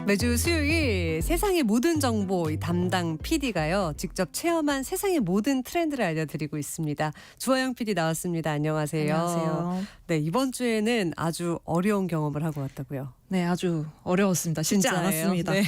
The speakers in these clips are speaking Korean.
매주 수요일 세상의 모든 정보 이 담당 PD가요. 직접 체험한 세상의 모든 트렌드를 알려드리고 있습니다. 주화영 PD 나왔습니다. 안녕하세요. 안녕하세요. 네, 이번 주에는 아주 어려운 경험을 하고 왔다고요. 네, 아주 어려웠습니다. 쉽지 진짜예요? 않았습니다. 네.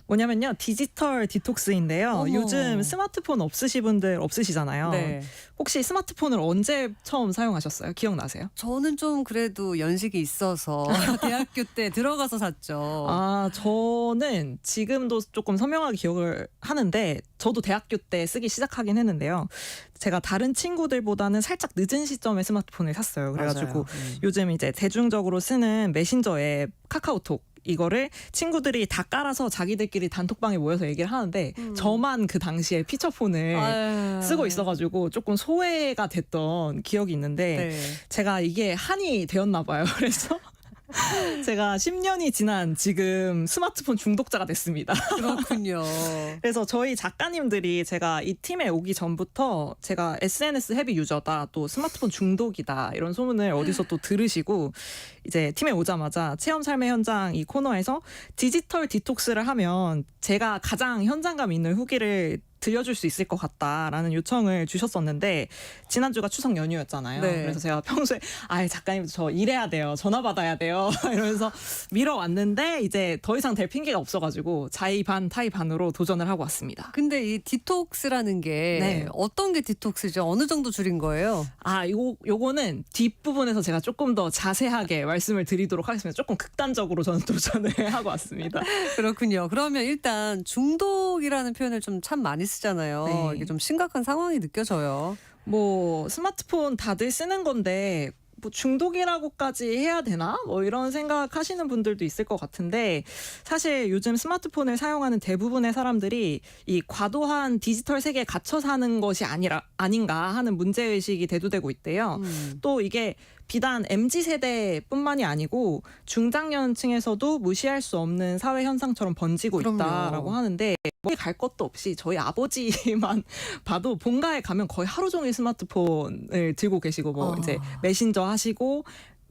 뭐냐면요, 디지털 디톡스인데요. 어머. 요즘 스마트폰 없으신 분들 없으시잖아요. 네. 혹시 스마트폰을 언제 처음 사용하셨어요? 기억나세요? 저는 좀 그래도 연식이 있어서 대학교 때 들어가서 샀죠. 저는 지금도 조금 선명하게 기억을 하는데 저도 대학교 때 쓰기 시작하긴 했는데요. 제가 다른 친구들보다는 살짝 늦은 시점에 스마트폰을 샀어요. 그래가지고 맞아요. 요즘 이제 대중적으로 쓰는 메신저 앱 카카오톡 이거를 친구들이 다 깔아서 자기들끼리 단톡방에 모여서 얘기를 하는데 저만 그 당시에 피처폰을 아유. 쓰고 있어가지고 조금 소외가 됐던 기억이 있는데 네. 제가 이게 한이 되었나 봐요. 그래서 제가 10년이 지난 지금 스마트폰 중독자가 됐습니다. 그렇군요. 그래서 저희 작가님들이 제가 이 팀에 오기 전부터 제가 SNS 헤비 유저다, 또 스마트폰 중독이다 이런 소문을 어디서 또 들으시고 이제 팀에 오자마자 체험 삶의 현장 이 코너에서 디지털 디톡스를 하면 제가 가장 현장감 있는 후기를 들려줄 수 있을 것 같다라는 요청을 주셨었는데 지난주가 추석 연휴였잖아요. 네. 그래서 제가 평소에 작가님 저 일해야 돼요. 전화 받아야 돼요. 이러면서 미뤄왔는데 이제 더 이상 될 핑계가 없어가지고 자의 반 타의 반으로 도전을 하고 왔습니다. 근데 이 디톡스라는 게 네. 어떤 게 디톡스죠? 어느 정도 줄인 거예요? 요거는 뒷부분에서 제가 조금 더 자세하게 말씀을 드리도록 하겠습니다. 조금 극단적으로 저는 도전을 하고 왔습니다. 그렇군요. 그러면 일단 중독이라는 표현을 좀 참 많이 쓰잖아요. 네. 이게 좀 심각한 상황이 느껴져요. 뭐 스마트폰 다들 쓰는 건데 뭐 중독이라고까지 해야 되나? 뭐 이런 생각하시는 분들도 있을 것 같은데 사실 요즘 스마트폰을 사용하는 대부분의 사람들이 이 과도한 디지털 세계에 갇혀 사는 것이 아닌가 하는 문제의식이 대두되고 있대요. 또 이게 비단 MZ세대뿐만이 아니고 중장년층에서도 무시할 수 없는 사회 현상처럼 번지고 그럼요. 있다라고 하는데 어디 갈 것도 없이 저희 아버지만 봐도 본가에 가면 거의 하루 종일 스마트폰을 들고 계시고 뭐 이제 메신저 하시고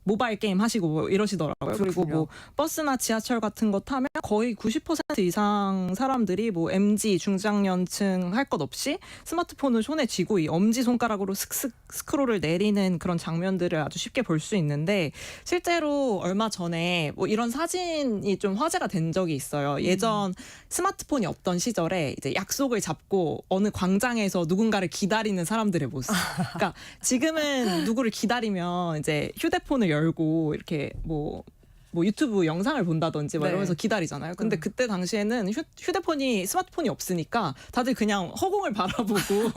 모바일 게임 하시고 뭐 이러시더라고요. 그리고 그렇군요. 뭐 버스나 지하철 같은 거 타면 거의 90% 이상 사람들이 뭐 MZ 중장년층 할 것 없이 스마트폰을 손에 쥐고 이 엄지 손가락으로 슥슥 스크롤을 내리는 그런 장면들을 아주 쉽게 볼 수 있는데 실제로 얼마 전에 뭐 이런 사진이 좀 화제가 된 적이 있어요. 예전 스마트폰이 없던 시절에 이제 약속을 잡고 어느 광장에서 누군가를 기다리는 사람들의 모습. 그러니까 지금은 누구를 기다리면 이제 휴대폰을 열고 이렇게 뭐 유튜브 영상을 본다든지 막 네. 이러면서 기다리잖아요. 근데 그때 당시에는 스마트폰이 없으니까 다들 그냥 허공을 바라보고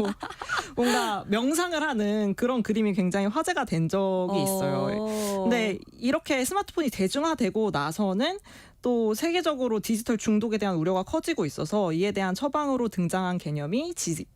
뭔가 명상을 하는 그런 그림이 굉장히 화제가 된 적이 있어요. 근데 이렇게 스마트폰이 대중화되고 나서는 또 세계적으로 디지털 중독에 대한 우려가 커지고 있어서 이에 대한 처방으로 등장한 개념이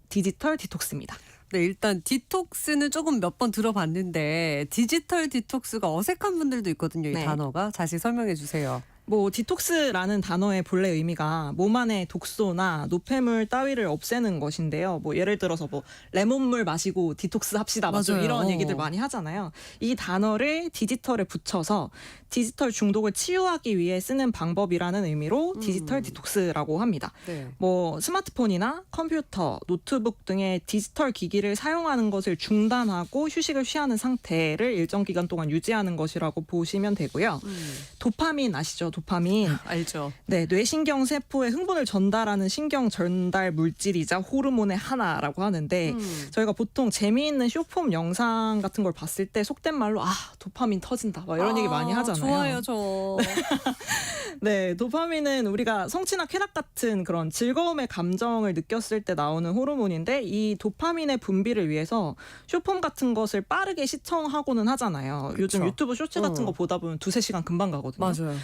디지털 디톡스입니다. 네, 일단 디톡스는 조금 몇 번 들어봤는데 디지털 디톡스가 어색한 분들도 있거든요. 이 네. 단어가. 자세히 설명해 주세요. 뭐 디톡스라는 단어의 본래 의미가 몸 안의 독소나 노폐물 따위를 없애는 것인데요. 뭐 예를 들어서 뭐 레몬물 마시고 디톡스 합시다. 뭐 좀 맞아요. 이런 얘기들 많이 하잖아요. 이 단어를 디지털에 붙여서 디지털 중독을 치유하기 위해 쓰는 방법이라는 의미로 디지털 디톡스라고 합니다. 네. 뭐 스마트폰이나 컴퓨터, 노트북 등의 디지털 기기를 사용하는 것을 중단하고 휴식을 취하는 상태를 일정 기간 동안 유지하는 것이라고 보시면 되고요. 도파민 아시죠? 도파민. 알죠. 네, 뇌신경 세포에 흥분을 전달하는 신경 전달 물질이자 호르몬의 하나라고 하는데 저희가 보통 재미있는 쇼폼 영상 같은 걸 봤을 때 속된 말로 도파민 터진다 막 이런 얘기 많이 하잖아요. 좋아요, 저. 네, 도파민은 우리가 성취나 쾌락 같은 그런 즐거움의 감정을 느꼈을 때 나오는 호르몬인데 이 도파민의 분비를 위해서 쇼폼 같은 것을 빠르게 시청하고는 하잖아요. 그쵸. 요즘 유튜브 쇼츠 같은 거 보다 보면 2-3시간 금방 가거든요. 맞아요.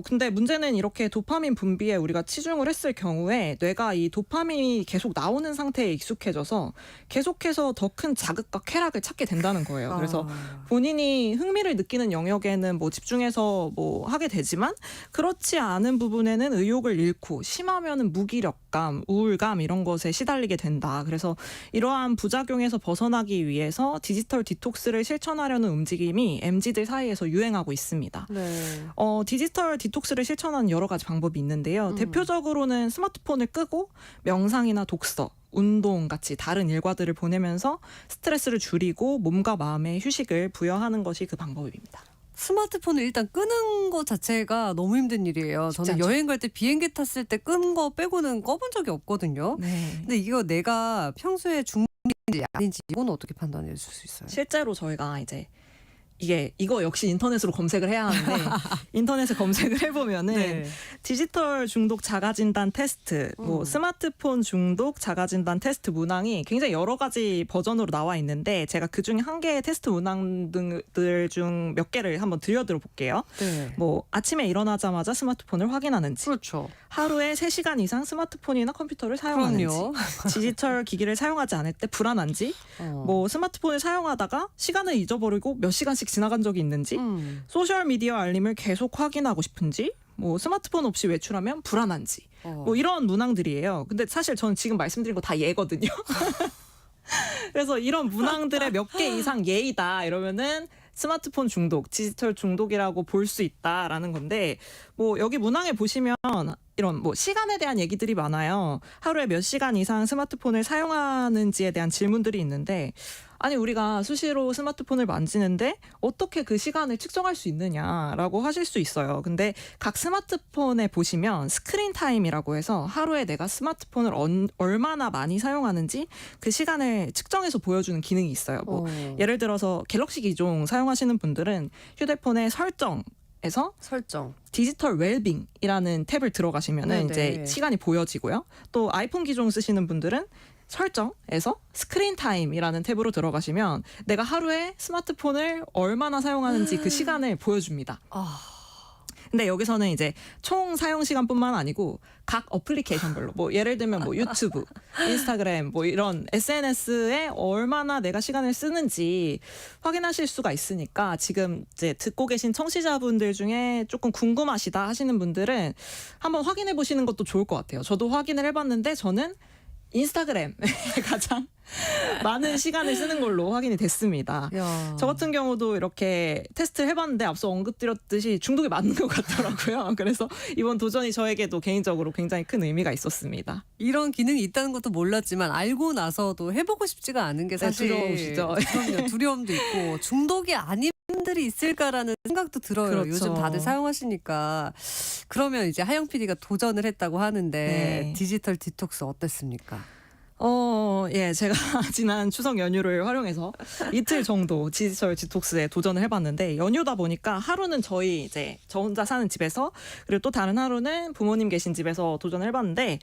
근데 문제는 이렇게 도파민 분비에 우리가 치중을 했을 경우에 뇌가 이 도파민이 계속 나오는 상태에 익숙해져서 계속해서 더 큰 자극과 쾌락을 찾게 된다는 거예요. 그래서 본인이 흥미를 느끼는 영역에는 뭐 집중해서 뭐 하게 되지만 그런 그렇지 않은 부분에는 의욕을 잃고 심하면은 무기력감, 우울감 이런 것에 시달리게 된다. 그래서 이러한 부작용에서 벗어나기 위해서 디지털 디톡스를 실천하려는 움직임이 MZ들 사이에서 유행하고 있습니다. 네. 디지털 디톡스를 실천하는 여러 가지 방법이 있는데요. 대표적으로는 스마트폰을 끄고 명상이나 독서, 운동 같이 다른 일과들을 보내면서 스트레스를 줄이고 몸과 마음에 휴식을 부여하는 것이 그 방법입니다. 스마트폰을 일단 끄는 것 자체가 너무 힘든 일이에요. 저는 않죠. 여행 갈 때 비행기 탔을 때 끈 거 빼고는 꺼본 적이 없거든요. 네. 근데 이거 내가 평소에 중독인지 아닌지 이건 어떻게 판단해 줄 수 있어요? 실제로 저희가 이제 이거 역시 인터넷으로 검색을 해야 하는데 인터넷에 검색을 해보면은 네. 디지털 중독 자가진단 테스트, 뭐 스마트폰 중독 자가진단 테스트 문항이 굉장히 여러 가지 버전으로 나와 있는데 제가 그중에 한 개의 테스트 문항들 중 몇 개를 한번 들려드려 볼게요. 네. 뭐 아침에 일어나자마자 스마트폰을 확인하는지, 그렇죠. 하루에 3시간 이상 스마트폰이나 컴퓨터를 사용하는지, 그럼요. 디지털 기기를 사용하지 않을 때 불안한지, 뭐 스마트폰을 사용하다가 시간을 잊어버리고 몇 시간씩 지나간 적이 있는지, 소셜 미디어 알림을 계속 확인하고 싶은지, 뭐 스마트폰 없이 외출하면 불안한지, 뭐 이런 문항들이에요. 근데 사실 저는 지금 말씀드린 거 다 예거든요. 그래서 이런 문항들의 몇 개 이상 예이다 이러면은 스마트폰 중독, 디지털 중독이라고 볼 수 있다라는 건데, 뭐 여기 문항에 보시면 이런 뭐 시간에 대한 얘기들이 많아요. 하루에 몇 시간 이상 스마트폰을 사용하는지에 대한 질문들이 있는데, 아니 우리가 수시로 스마트폰을 만지는데 어떻게 그 시간을 측정할 수 있느냐라고 하실 수 있어요. 근데 각 스마트폰에 보시면 스크린 타임이라고 해서 하루에 내가 스마트폰을 얼마나 많이 사용하는지 그 시간을 측정해서 보여주는 기능이 있어요. 뭐 예를 들어서 갤럭시 기종 사용하시는 분들은 휴대폰의 설정에서 설정. 디지털 웰빙이라는 탭을 들어가시면은 네네. 이제 시간이 보여지고요. 또 아이폰 기종 쓰시는 분들은 설정에서 스크린 타임이라는 탭으로 들어가시면 내가 하루에 스마트폰을 얼마나 사용하는지 그 시간을 보여줍니다. 근데 여기서는 이제 총 사용 시간뿐만 아니고 각 어플리케이션별로 뭐 예를 들면 뭐 유튜브, 인스타그램 뭐 이런 SNS에 얼마나 내가 시간을 쓰는지 확인하실 수가 있으니까 지금 이제 듣고 계신 청취자분들 중에 조금 궁금하시다 하시는 분들은 한번 확인해 보시는 것도 좋을 것 같아요. 저도 확인을 해봤는데 저는 인스타그램에 가장 많은 시간을 쓰는 걸로 확인이 됐습니다. 야. 저 같은 경우도 이렇게 테스트를 해봤는데 앞서 언급드렸듯이 중독이 맞는 것 같더라고요. 그래서 이번 도전이 저에게도 개인적으로 굉장히 큰 의미가 있었습니다. 이런 기능이 있다는 것도 몰랐지만 알고 나서도 해보고 싶지가 않은 게 사실 두려우시죠? 그럼요. 두려움도 있고 중독이 아닌 분들이 있을까라는 생각도 들어요. 그렇죠. 요즘 다들 사용하시니까. 그러면 이제 하영 PD가 도전을 했다고 하는데 네. 디지털 디톡스 어땠습니까? 예, 제가 지난 추석 연휴를 활용해서 이틀 정도 디지털 디톡스에 도전을 해봤는데 연휴다 보니까 하루는 저 혼자 사는 집에서 그리고 또 다른 하루는 부모님 계신 집에서 도전을 해봤는데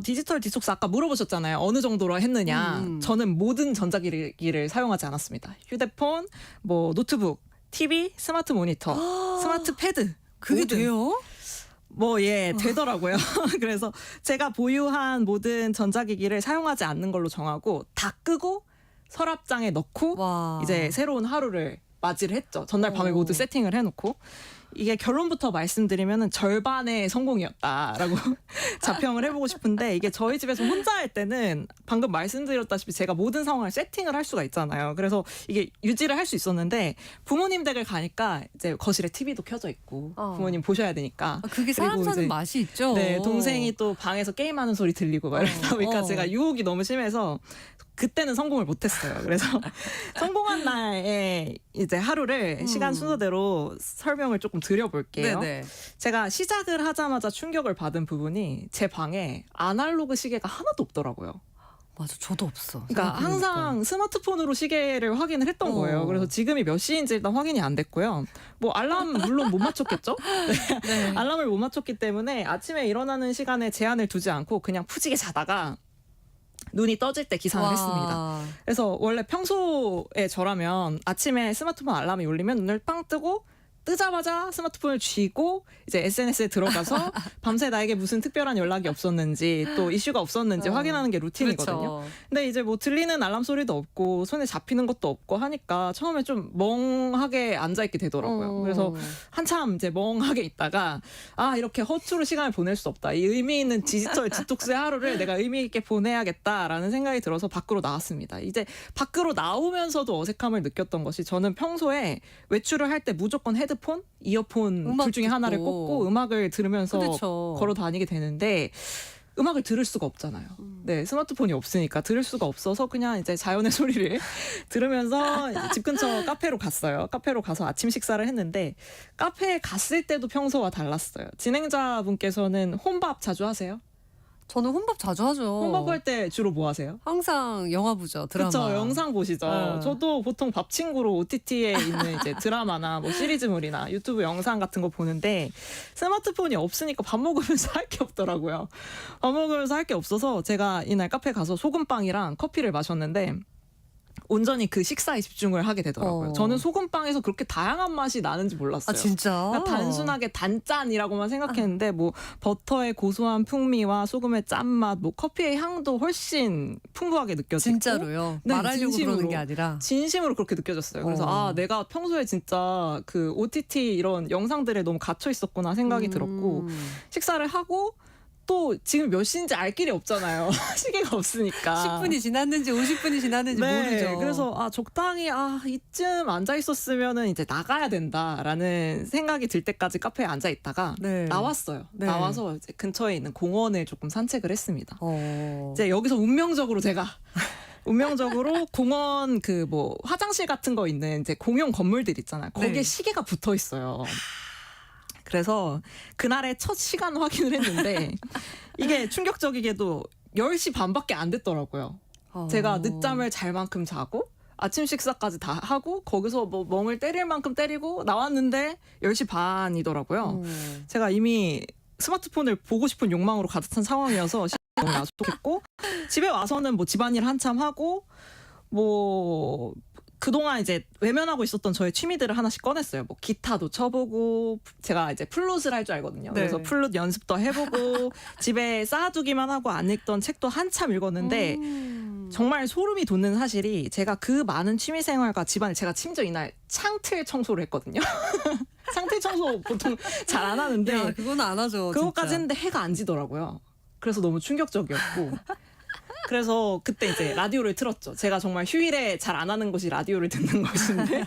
디지털 디톡스 아까 물어보셨잖아요. 어느 정도로 했느냐. 저는 모든 전자기기를 사용하지 않았습니다. 휴대폰, 뭐 노트북, TV, 스마트 모니터, 스마트 패드. 그게 모든. 돼요? 되더라고요. 그래서 제가 보유한 모든 전자기기를 사용하지 않는 걸로 정하고 다 끄고 서랍장에 넣고 와. 이제 새로운 하루를 맞이를 했죠. 전날 밤에 모두 세팅을 해놓고. 이게 결론부터 말씀드리면은 절반의 성공이었다라고 자평을 해보고 싶은데 이게 저희 집에서 혼자 할 때는 방금 말씀드렸다시피 제가 모든 상황을 세팅을 할 수가 있잖아요. 그래서 이게 유지를 할 수 있었는데 부모님 댁을 가니까 이제 거실에 TV도 켜져 있고 부모님 보셔야 되니까 그게 사람 그리고 사는 이제 맛이 있죠. 네, 동생이 또 방에서 게임하는 소리 들리고 막 이러다 보니까 어. 제가 유혹이 너무 심해서 그때는 성공을 못했어요. 그래서 성공한 날에 이제 하루를 시간 순서대로 설명을 조금 드려볼게요. 네네. 제가 시작을 하자마자 충격을 받은 부분이 제 방에 아날로그 시계가 하나도 없더라고요. 맞아, 저도 없어. 그러니까 생각해보니까. 항상 스마트폰으로 시계를 확인을 했던 거예요. 그래서 지금이 몇 시인지 일단 확인이 안 됐고요. 뭐 알람 물론 못 맞췄겠죠? 네. 알람을 못 맞췄기 때문에 아침에 일어나는 시간에 제한을 두지 않고 그냥 푸지게 자다가 눈이 떠질 때 기상을 와. 했습니다. 그래서 원래 평소에 저라면 아침에 스마트폰 알람이 울리면 눈을 빵 뜨고 뜨자마자 스마트폰을 쥐고 이제 SNS에 들어가서 밤새 나에게 무슨 특별한 연락이 없었는지 또 이슈가 없었는지 확인하는 게 루틴이거든요. 그렇죠. 근데 이제 뭐 들리는 알람 소리도 없고 손에 잡히는 것도 없고 하니까 처음에 좀 멍하게 앉아 있게 되더라고요. 그래서 한참 이제 멍하게 있다가 아 이렇게 허투루 시간을 보낼 수 없다. 이 의미 있는 디지털 디톡스의 하루를 내가 의미 있게 보내야겠다라는 생각이 들어서 밖으로 나왔습니다. 이제 밖으로 나오면서도 어색함을 느꼈던 것이 저는 평소에 외출을 할 때 무조건 헤드폰, 이어폰 음악 둘 중에 하나를 듣고. 꽂고 음악을 들으면서 그렇죠. 걸어 다니게 되는데 음악을 들을 수가 없잖아요. 네, 스마트폰이 없으니까 들을 수가 없어서 그냥 이제 자연의 소리를 들으면서 이제 집 근처 카페로 갔어요. 카페로 가서 아침 식사를 했는데 카페에 갔을 때도 평소와 달랐어요. 진행자분께서는 혼밥 자주 하세요? 저는 혼밥 자주 하죠. 혼밥할 때 주로 뭐 하세요? 항상 영화 보죠. 드라마. 그렇죠. 영상 보시죠. 네. 저도 보통 밥 친구로 OTT에 있는 이제 드라마나 뭐 시리즈물이나 유튜브 영상 같은 거 보는데 스마트폰이 없으니까 밥 먹으면서 할 게 없더라고요. 밥 먹으면서 할 게 없어서 제가 이날 카페 가서 소금빵이랑 커피를 마셨는데 온전히 그 식사에 집중을 하게 되더라고요. 저는 소금빵에서 그렇게 다양한 맛이 나는지 몰랐어요. 아 진짜? 그러니까 단순하게 단짠이라고만 생각했는데 뭐 버터의 고소한 풍미와 소금의 짠맛, 뭐 커피의 향도 훨씬 풍부하게 느껴지고 진짜로요? 네, 말하려고 진심으로. 그러는 게 아니라. 진심으로 그렇게 느껴졌어요. 그래서 아 내가 평소에 진짜 그 OTT 이런 영상들에 너무 갇혀 있었구나 생각이 들었고 식사를 하고 또 지금 몇 시인지 알 길이 없잖아요. 시계가 없으니까. 10분이 지났는지 50분이 지났는지 모르죠. 그래서 아 적당히 이쯤 앉아 있었으면은 이제 나가야 된다라는 생각이 들 때까지 카페에 앉아 있다가 네. 나왔어요. 네. 나와서 이제 근처에 있는 공원을 조금 산책을 했습니다. 어. 이제 여기서 운명적으로 공원 그 뭐 화장실 같은 거 있는 이제 공용 건물들 있잖아요. 거기에 네. 시계가 붙어 있어요. 그래서 그날의 첫 시간 확인을 했는데 이게 충격적이게도 10시 반밖에 안 됐더라고요. 제가 늦잠을 잘 만큼 자고 아침 식사까지 다 하고 거기서 뭐 멍을 때릴 만큼 때리고 나왔는데 10시 반이더라고요. 제가 이미 스마트폰을 보고 싶은 욕망으로 가득 찬 상황이어서 너무 야속했고 집에 와서는 뭐 집안일 한참 하고 뭐 그동안 이제 외면하고 있었던 저의 취미들을 하나씩 꺼냈어요. 뭐 기타도 쳐보고 제가 이제 플룻을 할 줄 알거든요. 네. 그래서 플룻 연습도 해보고 집에 쌓아두기만 하고 안 읽던 책도 한참 읽었는데 정말 소름이 돋는 사실이 제가 그 많은 취미 생활과 집안을 제가 심지어 이날 창틀 청소를 했거든요. 창틀 청소 보통 잘 안 하는데 야, 그건 안 하죠. 그것까지 진짜. 했는데 해가 안 지더라고요. 그래서 너무 충격적이었고 그래서 그때 이제 라디오를 틀었죠. 제가 정말 휴일에 잘 안 하는 것이 라디오를 듣는 것인데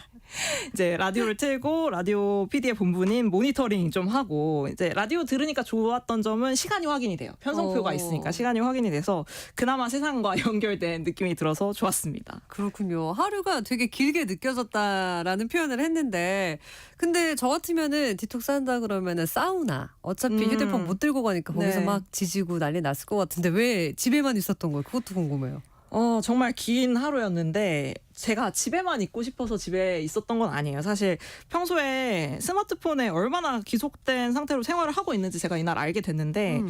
이제 라디오를 틀고 라디오 PD의 본분인 모니터링 좀 하고 이제 라디오 들으니까 좋았던 점은 시간이 확인이 돼요. 편성표가 있으니까 시간이 확인이 돼서 그나마 세상과 연결된 느낌이 들어서 좋았습니다. 그렇군요. 하루가 되게 길게 느껴졌다라는 표현을 했는데 근데 저 같으면은 디톡스 한다 그러면은 사우나 어차피 휴대폰 못 들고 가니까 거기서 네. 막 지지고 난리 났을 것 같은데 왜 집에만 있었던 거예요? 그것도 궁금해요. 정말 긴 하루였는데 제가 집에만 있고 싶어서 집에 있었던 건 아니에요. 사실 평소에 스마트폰에 얼마나 기속된 상태로 생활을 하고 있는지 제가 이날 알게 됐는데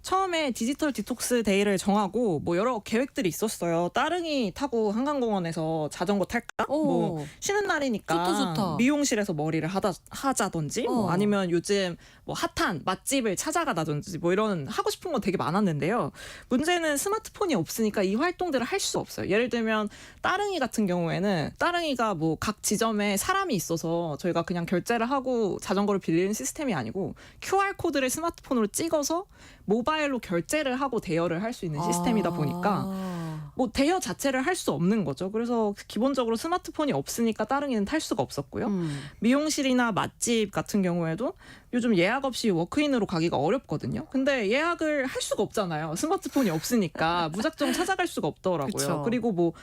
처음에 디지털 디톡스 데이를 정하고 뭐 여러 계획들이 있었어요. 따릉이 타고 한강공원에서 자전거 탈까? 뭐 쉬는 날이니까 좋다, 좋다. 미용실에서 머리를 하자든지 뭐 아니면 요즘 뭐 핫한 맛집을 찾아가다든지 뭐 이런 하고 싶은 건 되게 많았는데요. 문제는 스마트폰이 없으니까 이 활동들을 할 수 없어요. 예를 들면 따릉이 같은 경우에는 따릉이가 뭐 각 지점에 사람이 있어서 저희가 그냥 결제를 하고 자전거를 빌리는 시스템이 아니고 QR코드를 스마트폰으로 찍어서 모바일로 결제를 하고 대여를 할 수 있는 시스템이다 보니까 뭐 대여 자체를 할 수 없는 거죠. 그래서 기본적으로 스마트폰이 없으니까 따릉이는 탈 수가 없었고요. 미용실이나 맛집 같은 경우에도 요즘 예약 없이 워크인으로 가기가 어렵거든요. 근데 예약을 할 수가 없잖아요. 스마트폰이 없으니까 무작정 찾아갈 수가 없더라고요. 그쵸. 그리고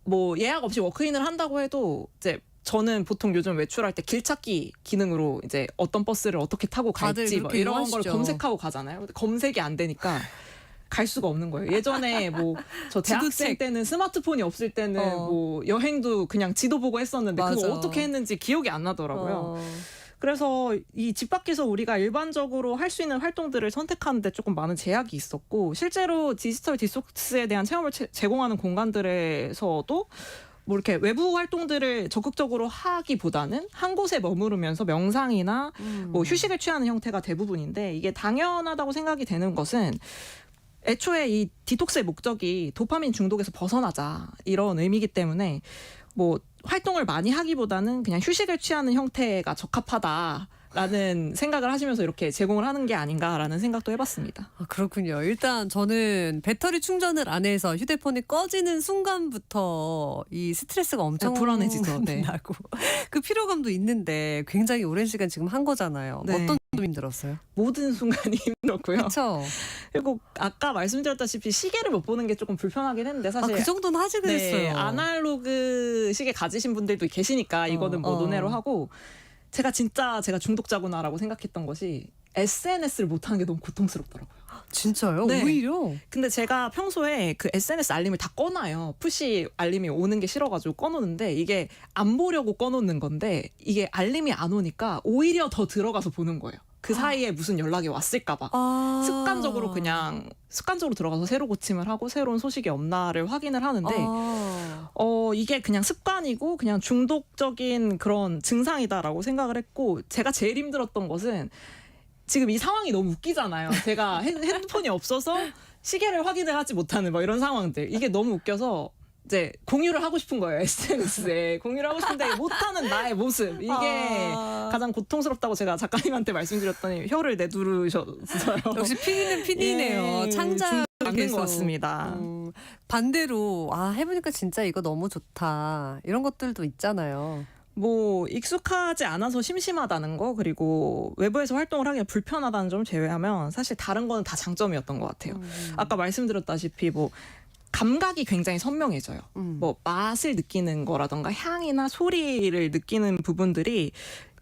뭐 예약 없이 워크인을 한다고 해도 이제 저는 보통 요즘 외출할 때 길찾기 기능으로 이제 어떤 버스를 어떻게 타고 다들 갈지 뭐 그렇게 이런 걸 이용하시죠. 검색하고 가잖아요. 근데 검색이 안 되니까 갈 수가 없는 거예요. 예전에 뭐 저 대학생 지도책. 때는 스마트폰이 없을 때는 뭐 여행도 그냥 지도 보고 했었는데 맞아. 그거 어떻게 했는지 기억이 안 나더라고요. 그래서 이 집 밖에서 우리가 일반적으로 할 수 있는 활동들을 선택하는데 조금 많은 제약이 있었고 실제로 디지털 디톡스에 대한 체험을 제공하는 공간들에서도 뭐 이렇게 외부 활동들을 적극적으로 하기보다는 한 곳에 머무르면서 명상이나 뭐 휴식을 취하는 형태가 대부분인데 이게 당연하다고 생각이 되는 것은 애초에 이 디톡스의 목적이 도파민 중독에서 벗어나자 이런 의미이기 때문에 뭐 활동을 많이 하기보다는 그냥 휴식을 취하는 형태가 적합하다라는 생각을 하시면서 이렇게 제공을 하는 게 아닌가라는 생각도 해봤습니다. 아, 그렇군요. 일단 저는 배터리 충전을 안 해서 휴대폰이 꺼지는 순간부터 이 스트레스가 엄청 불안해지죠. 네. 나고 그 피로감도 있는데 굉장히 오랜 시간 지금 한 거잖아요. 네. 어떤 점 힘들었어요? 모든 순간이 힘들었고요. 그렇죠. 그리고 아까 말씀드렸다시피 시계를 못 보는 게 조금 불편하긴 했는데 아, 사실 그 정도는 하지 그랬어요. 네, 아날로그 시계 가지신 분들도 계시니까 이거는 뭐 논외로 하고 제가 중독자구나라고 생각했던 것이 SNS를 못하는 게 너무 고통스럽더라고요. 진짜요? 네. 오히려? 근데 제가 평소에 그 SNS 알림을 다 꺼놔요. 푸시 알림이 오는 게 싫어가지고 꺼놓는데 이게 안 보려고 꺼놓는 건데 이게 알림이 안 오니까 오히려 더 들어가서 보는 거예요. 그 사이에 무슨 연락이 왔을까봐. 아. 습관적으로 들어가서 새로 고침을 하고 새로운 소식이 없나를 확인을 하는데 아. 이게 그냥 습관이고 그냥 중독적인 그런 증상이다라고 생각을 했고 제가 제일 힘들었던 것은 지금 이 상황이 너무 웃기잖아요. 제가 핸드폰이 없어서 시계를 확인을 하지 못하는 뭐 이런 상황들. 이게 너무 웃겨서 이제 공유를 하고 싶은 거예요. SNS에. 공유를 하고 싶은데 못하는 나의 모습. 이게 가장 고통스럽다고 제가 작가님한테 말씀드렸더니 혀를 내두르셨어요. 역시 PD는 PD네요. 예, 창작 맞는 것 같습니다. 반대로 해보니까 진짜 이거 너무 좋다. 이런 것들도 있잖아요. 뭐 익숙하지 않아서 심심하다는 거 그리고 외부에서 활동을 하기가 불편하다는 점 제외하면 사실 다른 거는 다 장점이었던 것 같아요. 아까 말씀드렸다시피 뭐 감각이 굉장히 선명해져요. 뭐 맛을 느끼는 거라던가 향이나 소리를 느끼는 부분들이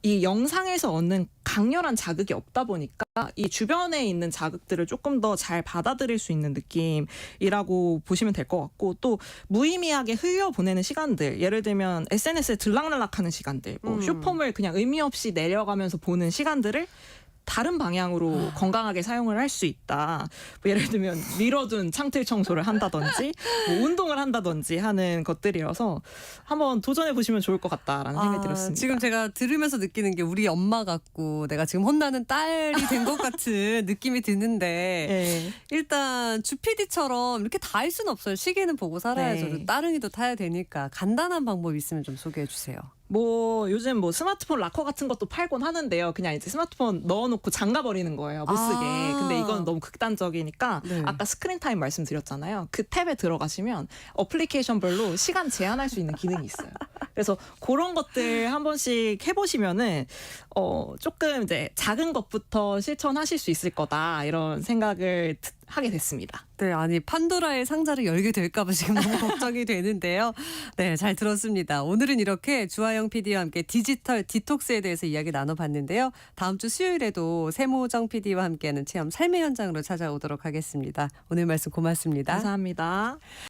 이 영상에서 얻는 강렬한 자극이 없다 보니까 이 주변에 있는 자극들을 조금 더 잘 받아들일 수 있는 느낌이라고 보시면 될 것 같고 또 무의미하게 흘려보내는 시간들 예를 들면 SNS에 들락날락하는 시간들 뭐 쇼폼을 그냥 의미 없이 내려가면서 보는 시간들을 다른 방향으로 건강하게 사용을 할 수 있다. 뭐 예를 들면 밀어둔 창틀 청소를 한다든지 뭐 운동을 한다든지 하는 것들이라서 한번 도전해 보시면 좋을 것 같다라는 생각이 들었습니다. 지금 제가 들으면서 느끼는 게 우리 엄마 같고 내가 지금 혼나는 딸이 된 것 같은 느낌이 드는데 네. 일단 주PD처럼 이렇게 다 할 수는 없어요. 시계는 보고 살아야죠. 네. 따릉이도 타야 되니까 간단한 방법 있으면 좀 소개해 주세요. 뭐 요즘 뭐 스마트폰 락커 같은 것도 팔곤 하는데요. 그냥 이제 스마트폰 넣어놓고 잠가버리는 거예요. 못 쓰게. 근데 이건 너무 극단적이니까 네. 아까 스크린 타임 말씀드렸잖아요. 그 탭에 들어가시면 어플리케이션별로 시간 제한할 수 있는 기능이 있어요. 그래서 그런 것들 한 번씩 해보시면은 조금 이제 작은 것부터 실천하실 수 있을 거다 이런 생각을 하게 됐습니다. 네, 아니 판도라의 상자를 열게 될까봐 지금 너무 걱정이 되는데요. 네, 잘 들었습니다. 오늘은 이렇게 주하영 PD와 함께 디지털 디톡스에 대해서 이야기 나눠봤는데요. 다음 주 수요일에도 세모정 PD와 함께하는 체험 삶의 현장으로 찾아오도록 하겠습니다. 오늘 말씀 고맙습니다. 감사합니다.